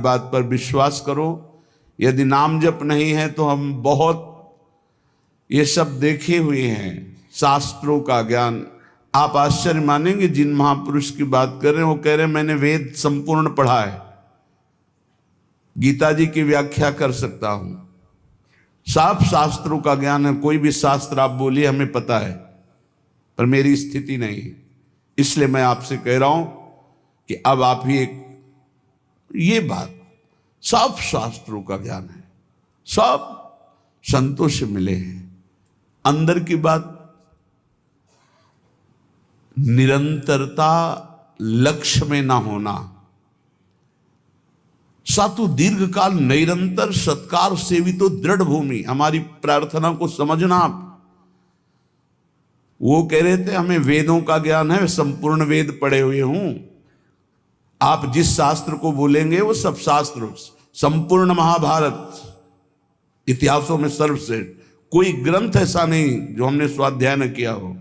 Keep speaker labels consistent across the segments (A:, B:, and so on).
A: बात पर विश्वास करो। यदि नाम जप नहीं है तो हम बहुत ये सब देखे हुए हैं, शास्त्रों का ज्ञान। आप आश्चर्य मानेंगे, जिन महापुरुष की बात कर रहे हैं वो कह रहे हैं मैंने वेद संपूर्ण पढ़ा है, गीता जी की व्याख्या कर सकता हूं, साफ शास्त्रों का ज्ञान है। कोई भी शास्त्र आप बोलिए हमें पता है, पर मेरी स्थिति नहीं है। इसलिए मैं आपसे कह रहा हूं कि अब आप ही एक ये बात, सब शास्त्रों का ज्ञान है, सब संतों से मिले हैं। अंदर की बात निरंतरता, लक्ष्य में ना होना, सातु दीर्घ काल निरंतर सत्कार सेवितो दृढ़ भूमि। हमारी प्रार्थना को समझना आप। वो कह रहे थे हमें वेदों का ज्ञान है, संपूर्ण वेद पढ़े हुए हूं। आप जिस शास्त्र को बोलेंगे वो सब शास्त्र, संपूर्ण महाभारत, इतिहासों में सर्वश्रेष्ठ कोई ग्रंथ ऐसा नहीं जो हमने स्वाध्याय न किया हो।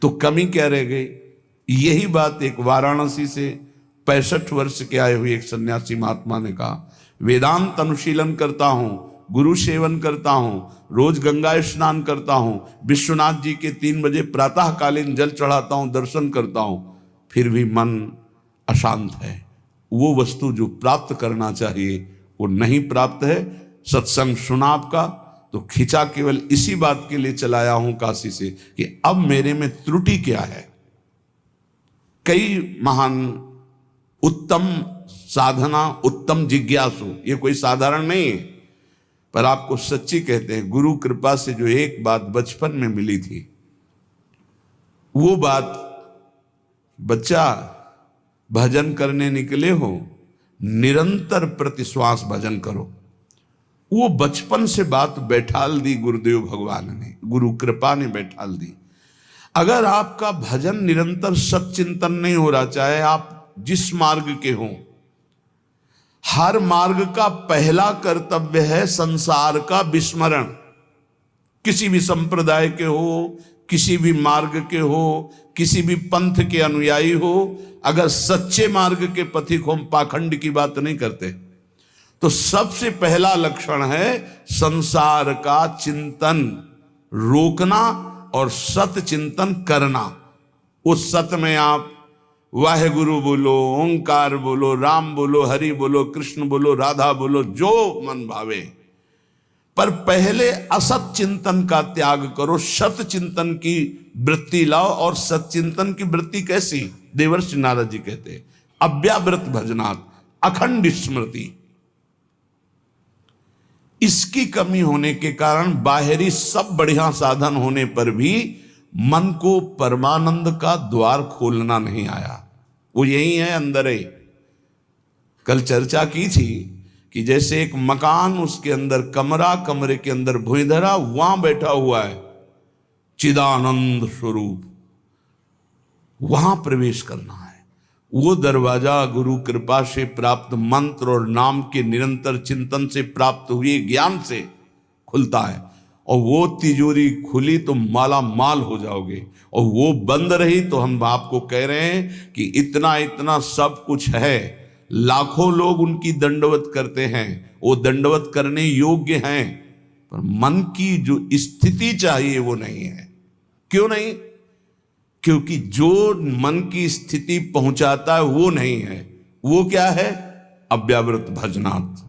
A: तो कमी क्या रह गई? यही बात एक वाराणसी से 65 वर्ष के आए हुए एक सन्यासी महात्मा ने कहा, वेदांत अनुशीलन करता हूं, गुरु सेवन करता हूं, रोज गंगा स्नान करता हूं, विश्वनाथ जी के 3 बजे प्रातःकालीन जल चढ़ाता हूं, दर्शन करता हूं, फिर भी मन अशांत है। वो वस्तु जो प्राप्त करना चाहिए वो नहीं प्राप्त है। सत्संग सुना आपका तो खिंचा केवल इसी बात के लिए चलाया हूं काशी से कि अब मेरे में त्रुटि क्या है। कई महान उत्तम साधना, उत्तम जिज्ञासु, ये कोई साधारण नहीं है, पर आपको सच्ची कहते हैं, गुरु कृपा से जो एक बात बचपन में मिली थी, वो बात, बच्चा भजन करने निकले हो, निरंतर प्रतिश्वास भजन करो। वो बचपन से बात बैठाल दी गुरुदेव भगवान ने, गुरु कृपा ने बैठाल दी। अगर आपका भजन निरंतर सच्चिंतन नहीं हो रहा, चाहे आप जिस मार्ग के हों, हर मार्ग का पहला कर्तव्य है संसार का विस्मरण। किसी भी संप्रदाय के हो, किसी भी मार्ग के हो, किसी भी पंथ के अनुयायी हो, अगर सच्चे मार्ग के पथिक हो, हम पाखंड की बात नहीं करते, तो सबसे पहला लक्षण है संसार का चिंतन रोकना और सत चिंतन करना। उस सत में आप वाहेगुरु बोलो, ओंकार बोलो, राम बोलो, हरि बोलो, कृष्ण बोलो, राधा बोलो, जो मन भावे, पर पहले असत चिंतन का त्याग करो, सत चिंतन की वृत्ति लाओ। और सत चिंतन की वृत्ति कैसी? देवर्षि नारद जी कहते हैं, अव्यावृत भजनात्, अखंड स्मृति। इसकी कमी होने के कारण बाहरी सब बढ़िया साधन होने पर भी मन को परमानंद का द्वार खोलना नहीं आया। वो यही है, अंदर है। कल चर्चा की थी कि जैसे एक मकान, उसके अंदर कमरा, कमरे के अंदर भुइंधरा, वहां बैठा हुआ है चिदानंद स्वरूप, वहां प्रवेश करना है। वो दरवाजा गुरु कृपा से प्राप्त मंत्र और नाम के निरंतर चिंतन से प्राप्त हुए ज्ञान से खुलता है। और वो तिजोरी खुली तो माला माल हो जाओगे, और वो बंद रही तो हम आपको कह रहे हैं कि इतना इतना सब कुछ है, लाखों लोग उनकी दंडवत करते हैं, वो दंडवत करने योग्य हैं, पर मन की जो स्थिति चाहिए वो नहीं है। क्यों नहीं? क्योंकि जो मन की स्थिति पहुंचाता है वो नहीं है। वो क्या है? अव्यावृत भजनात्।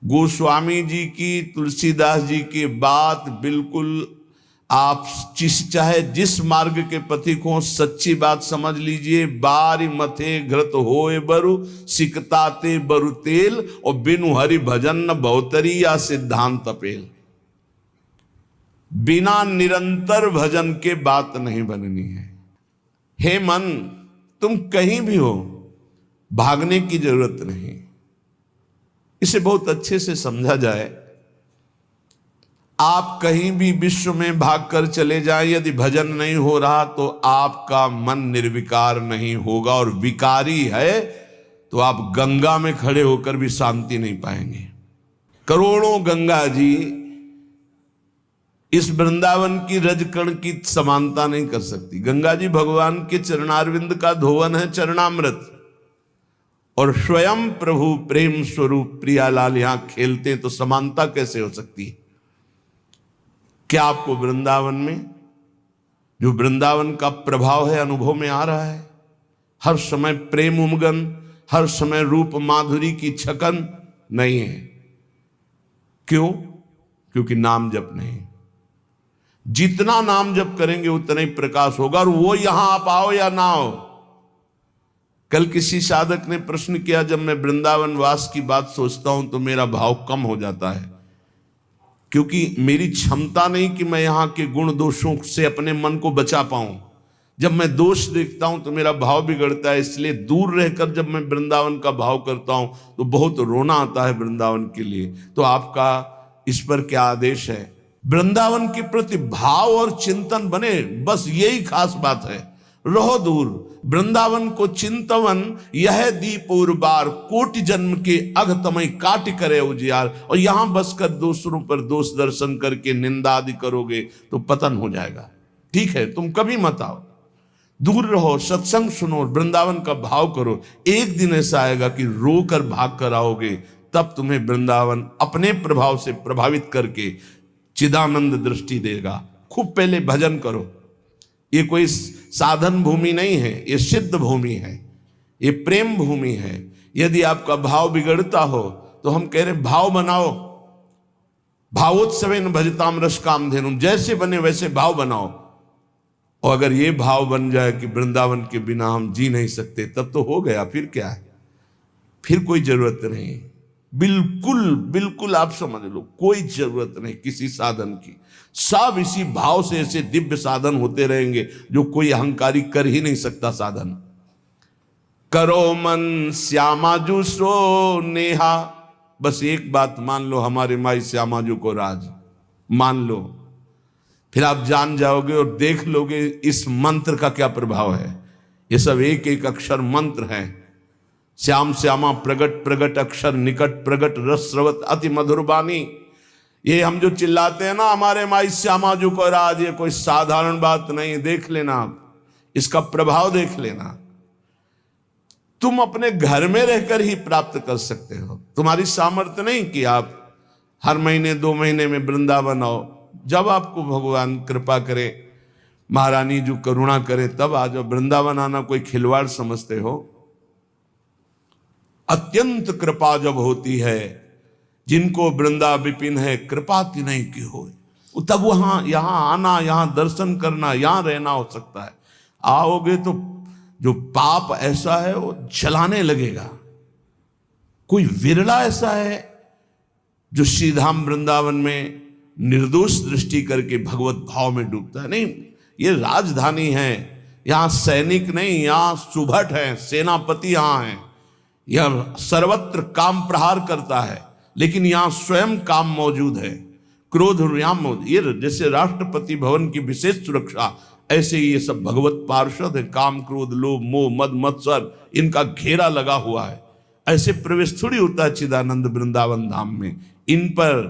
A: गोस्वामी जी की, तुलसीदास जी की बात बिल्कुल, आप चाहे जिस मार्ग के पथिक हो, सच्ची बात समझ लीजिए। बारी मथे घृत होए बरु, सिकताते बरु तेल, और बिनु हरि भजन न बहुतरी या सिद्धांत अपेल। बिना निरंतर भजन के बात नहीं बननी है। हे मन, तुम कहीं भी हो, भागने की जरूरत नहीं। इसे बहुत अच्छे से समझा जाए। आप कहीं भी विश्व में भागकर चले जाएं, यदि भजन नहीं हो रहा तो आपका मन निर्विकार नहीं होगा, और विकारी है तो आप गंगा में खड़े होकर भी शांति नहीं पाएंगे। करोड़ों गंगा जी इस वृंदावन की रजकण की समानता नहीं कर सकती। गंगा जी भगवान के चरणारविंद का धोवन है, चरणामृत, और स्वयं प्रभु प्रेम स्वरूप प्रियालाल यहां खेलते हैं, तो समानता कैसे हो सकती है? क्या आपको वृंदावन में जो वृंदावन का प्रभाव है अनुभव में आ रहा है? हर समय प्रेम उमगन, हर समय रूप माधुरी की छकन नहीं है। क्यों? क्योंकि नाम जप नहीं। जितना नाम जप करेंगे उतना ही प्रकाश होगा, और वो यहां आप आओ या ना आओ। कल किसी साधक ने प्रश्न किया, जब मैं वृंदावन वास की बात सोचता हूं तो मेरा भाव कम हो जाता है, क्योंकि मेरी क्षमता नहीं कि मैं यहां के गुण दोषों से अपने मन को बचा पाऊं। जब मैं दोष देखता हूं तो मेरा भाव बिगड़ता है, इसलिए दूर रहकर जब मैं वृंदावन का भाव करता हूं तो बहुत रोना आता है वृंदावन के लिए। तो आपका इस पर क्या आदेश है? वृंदावन के प्रति भाव और चिंतन बने, बस यही खास बात है। रहो दूर, वृंदावन को चिंतवन यह दीप और बार, कोटि जन्म के अघ तमय काट करे उजियार। और यहां बसकर दूसरों पर दोष दर्शन करके निंदा आदि करोगे तो पतन हो जाएगा। ठीक है, तुम कभी मत आओ, दूर रहो, सत्संग सुनो, वृंदावन का भाव करो। एक दिन ऐसा आएगा कि रोकर भाग कर आओगे, तब तुम्हें वृंदावन अपने प्रभाव से प्रभावित करके चिदानंद दृष्टि देगा। खूब पहले भजन करो। ये कोई साधन भूमि नहीं है, ये सिद्ध भूमि है, ये प्रेम भूमि है। यदि आपका भाव बिगड़ता हो तो हम कह रहे भाव बनाओ। भावोत्सवेन भजताम रस कामधेनुम, जैसे बने वैसे भाव बनाओ। और अगर ये भाव बन जाए कि वृंदावन के बिना हम जी नहीं सकते, तब तो हो गया। फिर क्या है? फिर कोई जरूरत नहीं, बिल्कुल बिल्कुल आप समझ लो, कोई जरूरत नहीं किसी साधन की। सब इसी भाव से ऐसे दिव्य साधन होते रहेंगे जो कोई अहंकारी कर ही नहीं सकता साधन। करो मन श्यामाजू सो नेहा, बस एक बात मान लो, हमारे माई श्यामाजू को राज मान लो, फिर आप जान जाओगे और देख लोगे इस मंत्र का क्या प्रभाव है। ये सब एक एक अक्षर मंत्र है। श्याम श्यामा प्रगट प्रगट अक्षर निकट प्रगट रस स्रवत अति मधुर बानी। ये हम जो चिल्लाते हैं ना, हमारे माई श्यामाजू को राज, ये कोई साधारण बात नहीं। देख लेना आप, इसका प्रभाव देख लेना। तुम अपने घर में रहकर ही प्राप्त कर सकते हो। तुम्हारी सामर्थ्य नहीं कि आप हर महीने 2 महीने में वृंदावन आओ। जब आपको भगवान कृपा करे, महारानी जो करुणा करे, तब आ जाओ। वृंदावन आना कोई खिलवाड़ समझते हो? अत्यंत कृपा जब होती है, जिनको वृंदा विपिन है कृपा तिन्हीं की हो, तब वहां यहां आना, यहां दर्शन करना, यहां रहना हो सकता है। आओगे तो जो पाप ऐसा है वो जलाने लगेगा। कोई विरला ऐसा है जो श्रीधाम वृंदावन में निर्दोष दृष्टि करके भगवत भाव में डूबता है। नहीं, ये राजधानी है, यहां सैनिक नहीं, यहां सुभट है, सेनापति यहां है। यह सर्वत्र काम प्रहार करता है, लेकिन यहां स्वयं काम मौजूद है, क्रोध याम मौजूद। ये जैसे राष्ट्रपति भवन की विशेष सुरक्षा, ऐसे ही ये सब भगवत पार्षद है। काम क्रोध लोभ मोह मद मत्सर, इनका घेरा लगा हुआ है। ऐसे प्रवेश थोड़ी होता है चिदानंद वृंदावन धाम में। इन पर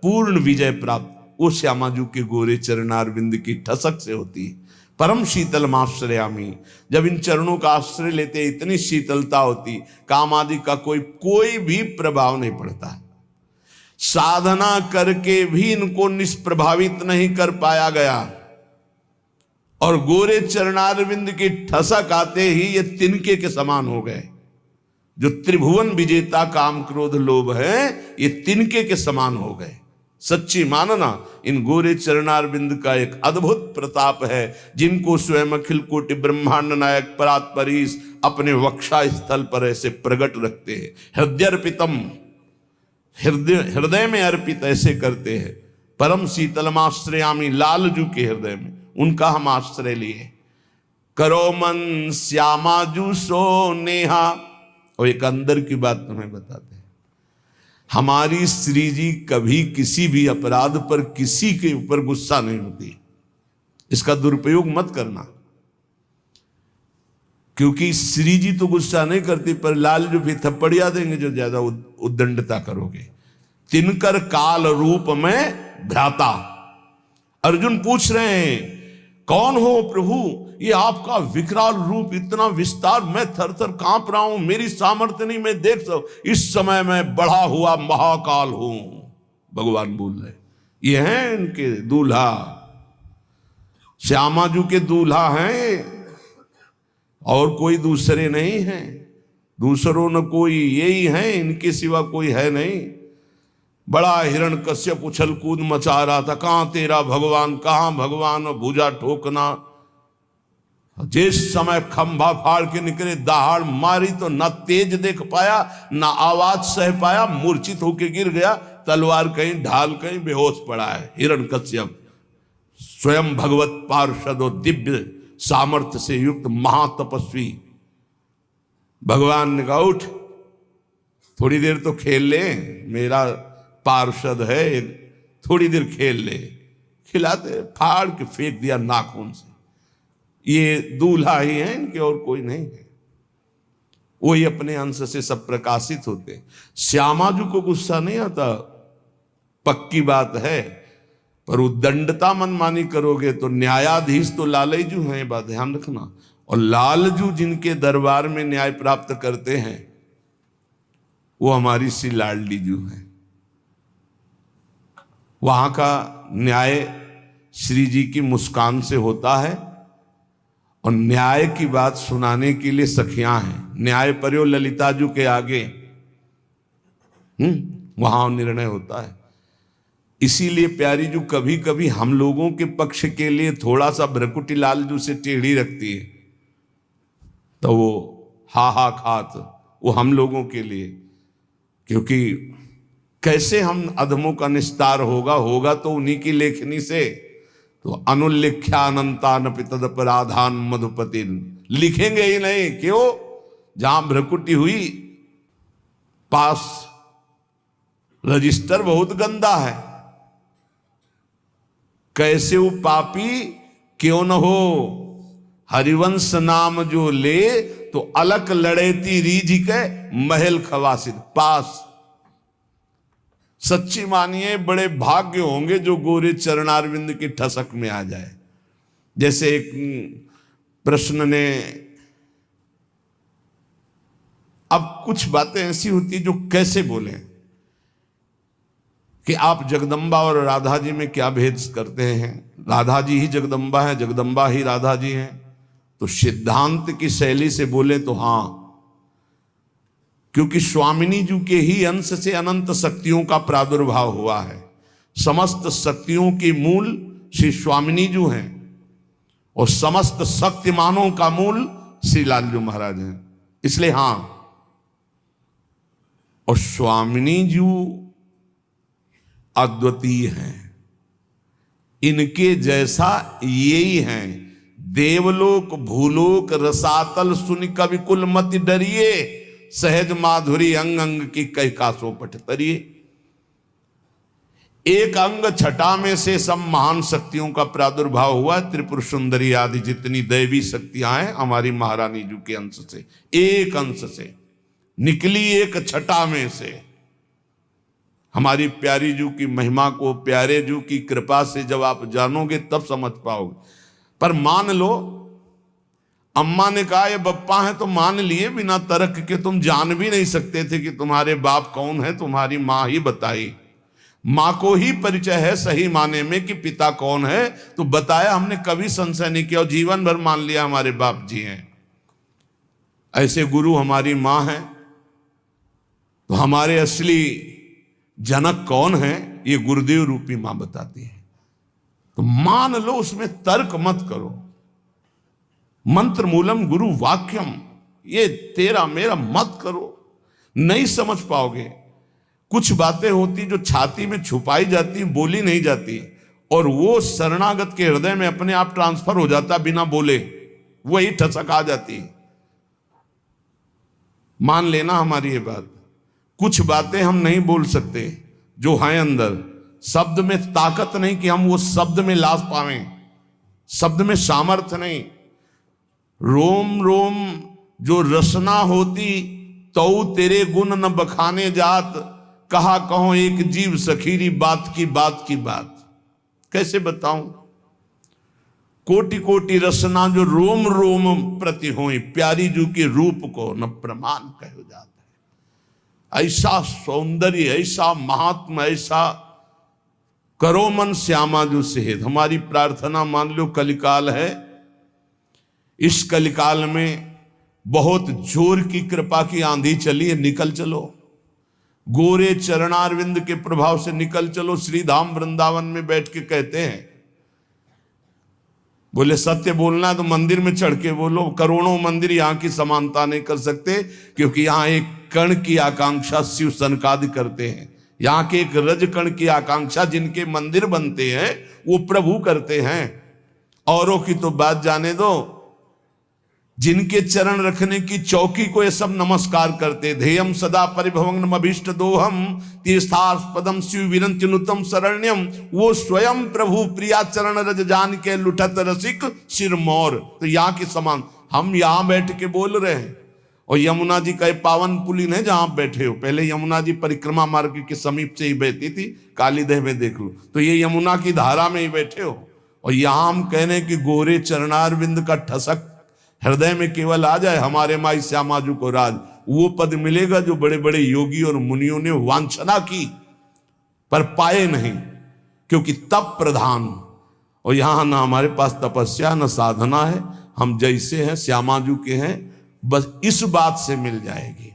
A: पूर्ण विजय प्राप्त वो श्यामाजू के गोरे चरणारविंद की ठसक से होती है। परम शीतल आश्रयामी, जब इन चरणों का आश्रय लेते इतनी शीतलता होती, काम आदि का कोई भी प्रभाव नहीं पड़ता। साधना करके भी इनको निष्प्रभावित नहीं कर पाया गया, और गोरे चरणारविंद की ठसक आते ही ये तिनके के समान हो गए। जो त्रिभुवन विजेता काम क्रोध लोभ है, ये तिनके के समान हो गए। सच्ची मानना, इन गोरे चरणारविंद का एक अद्भुत प्रताप है, जिनको स्वयं अखिल कोटि ब्रह्मांड नायक परात्परीश अपने वक्षा स्थल पर ऐसे प्रकट रखते हैं। हृदयर्पितम, हृदय में अर्पित ऐसे करते हैं। परम शीतलमाश्रयामी, लालजू के हृदय में उनका हम आश्रय लिए। करो मन श्यामाजू सो नेहा। और एक अंदर की बात तुम्हें बताते हैं, हमारी श्री जी कभी किसी भी अपराध पर किसी के ऊपर गुस्सा नहीं होती। इसका दुरुपयोग मत करना, क्योंकि श्री जी तो गुस्सा नहीं करती, पर लाल जो भी थप्पड़िया देंगे जो ज्यादा उद्दंडता करोगे। तिनकर काल रूप में भ्राता। अर्जुन पूछ रहे हैं कौन हो प्रभु, ये आपका विकराल रूप, इतना विस्तार, मैं थर थर कांप रहा हूं, मेरी सामर्थ्य नहीं, मैं देख सकूं, इस समय मैं बढ़ा हुआ महाकाल हूं। भगवान बोल रहे, ये हैं इनके दूल्हा, श्यामाजू के दूल्हा हैं, और कोई दूसरे नहीं हैं, दूसरों न कोई, यही हैं, इनके सिवा कोई है नहीं। बड़ा हिरण्यकश्यप उछल कूद मचा रहा था, कहां तेरा भगवान, कहां भगवान, भुजा ठोकना। जिस समय खंभा फाड़ के निकले, दहाड़ मारी तो न तेज देख पाया, न आवाज सह पाया, मूर्छित होके गिर गया, तलवार कहीं ढाल कहीं बेहोश पड़ा है। हिरण्यकश्यप स्वयं भगवत पार्षद और दिव्य सामर्थ्य से युक्त महातपस्वी। भगवान ने कहा उठ, थोड़ी देर तो खेल ले, मेरा पार्षद है, थोड़ी देर खेल ले। खिलाते, फाड़ के फेंक दिया नाखून से। ये दूल्हा ही है इनके, और कोई नहीं है। वही अपने अंश से सब प्रकाशित होते। श्यामाजू को गुस्सा नहीं आता, पक्की बात है, पर उद्दंडता मनमानी करोगे तो न्यायाधीश तो लालजू हैं, ये बात ध्यान रखना। और लालजू जिनके दरबार में न्याय प्राप्त करते हैं, वो हमारी सी लाडली जू है। वहां का न्याय श्री जी की मुस्कान से होता है, और न्याय की बात सुनाने के लिए सखियां हैं। न्याय पर्यो ललिताजू के आगे वहां निर्णय होता है। इसीलिए प्यारी जू कभी कभी हम लोगों के पक्ष के लिए थोड़ा सा भ्रकुटी लाल जू से टेढ़ी रखती है, तो वो हा खात, वो हम लोगों के लिए, क्योंकि कैसे हम अधमों का निस्तार होगा तो उन्हीं की लेखनी से। तो अनुल्लिख्यानंतान तदपराधान मधुपति, लिखेंगे ही नहीं, क्यों? जहां भ्रकुटी हुई, पास रजिस्टर बहुत गंदा है। कैसे वो पापी क्यों न हो, हरिवंश नाम जो ले, तो अलक लड़ेती रीझ के महल खवासिद पास। सच्ची मानिए, बड़े भाग्य होंगे जो गोरे चरणारविंद की ठसक में आ जाए। जैसे एक प्रश्न ने, अब कुछ बातें ऐसी होती जो कैसे बोले कि आप जगदम्बा और राधा जी में क्या भेद करते हैं? राधा जी ही जगदम्बा है, जगदम्बा ही राधा जी हैं। तो सिद्धांत की शैली से बोले तो हां, क्योंकि स्वामिनी जी के ही अंश से अनंत शक्तियों का प्रादुर्भाव हुआ है। समस्त शक्तियों के मूल श्री स्वामिनी जी हैं, और समस्त शक्तिमानों का मूल श्री लालजू महाराज हैं। इसलिए हां, और स्वामिनी जी अद्वितीय हैं, इनके जैसा यही हैं। देवलोक भूलोक रसातल सुन कवि कुल मत डरिए, सहज माधुरी अंग अंग की कई कासों पट तरिए। एक अंग छटा में से सब महान शक्तियों का प्रादुर्भाव हुआ। त्रिपुर सुंदरी आदि जितनी दैवी शक्तियां हैं हमारी महारानी जी के अंश से, एक अंश से निकली, एक छटा में से। हमारी प्यारी जू की महिमा को, प्यारे जू की कृपा से जब आप जानोगे तब समझ पाओगे। पर मान लो, अम्मा ने कहा ये बप्पा है, तो मान लिए बिना तर्क के। तुम जान भी नहीं सकते थे कि तुम्हारे बाप कौन है, तुम्हारी माँ ही बताई। माँ को ही परिचय है सही माने में कि पिता कौन है, तो बताया, हमने कभी संशय नहीं किया और जीवन भर मान लिया हमारे बाप जी हैं। ऐसे गुरु हमारी माँ है, तो हमारे असली जनक कौन है, ये गुरुदेव रूपी मां बताती है। तो मान लो, उसमें तर्क मत करो। मंत्र मूलम गुरु वाक्यम, ये तेरा मेरा मत करो, नहीं समझ पाओगे। कुछ बातें होती जो छाती में छुपाई जाती, बोली नहीं जाती, और वो शरणागत के हृदय में अपने आप ट्रांसफर हो जाता बिना बोले, वही ठसक आ जाती। मान लेना हमारी ये बात। कुछ बातें हम नहीं बोल सकते जो हैं अंदर, शब्द में ताकत नहीं कि हम वो शब्द में लाभ पावें, शब्द में सामर्थ्य नहीं। रोम रोम जो रसना होती, तो तेरे गुण न बखाने जात, कहा कहो एक जीव सखीरी बात की बात की बात। कैसे बताऊं? कोटि कोटि रसना जो रोम रोम प्रति होई, प्यारी जू के रूप को न प्रमाण कहो जाता है। ऐसा सौंदर्य, ऐसा महात्मा, ऐसा करो मन श्यामा जू सेहत। हमारी प्रार्थना मान लो कलिकाल है, इस कलिकाल में बहुत जोर की कृपा की आंधी चली है, निकल चलो, गोरे चरणारविंद के प्रभाव से निकल चलो। श्री धाम वृंदावन में बैठ के कहते हैं, बोले सत्य बोलना तो मंदिर में चढ़ के बोलो। करोड़ों मंदिर यहां की समानता नहीं कर सकते, क्योंकि यहां एक कण की आकांक्षा शिव सनकादि करते हैं। यहाँ के एक रज कण की आकांक्षा जिनके मंदिर बनते हैं वो प्रभु करते हैं। औरों की तो बात जाने दो, जिनके चरण रखने की चौकी को ये सब नमस्कार करते। ध्येयम सदा परिभवग्नम अभीष्ट दोहम तीर्थास्पदम शिव विरंत्यनुतम शरण्यम। वो स्वयं प्रभु प्रिया चरण रज जान के लुठत रसिक सिरमौर। तो यहाँ के समान हम यहाँ बैठ के बोल रहे हैं, और यमुना जी का एक पावन पुलिन है जहां आप बैठे हो। पहले यमुना जी परिक्रमा मार्ग के समीप से ही बहती थी, कालीदेह में देख लो, तो ये यमुना की धारा में ही बैठे हो। और यहां हम कह रहे हैं कि गोरे चरणारविंद का ठसक हृदय में केवल आ जाए, हमारे माई श्यामाजू को राज, वो पद मिलेगा जो बड़े बड़े योगी और मुनियों ने वांछना की पर पाए नहीं, क्योंकि तप प्रधान। और यहां ना हमारे पास तपस्या न साधना है, हम जैसे हैं श्यामाजू के हैं, बस इस बात से मिल जाएगी।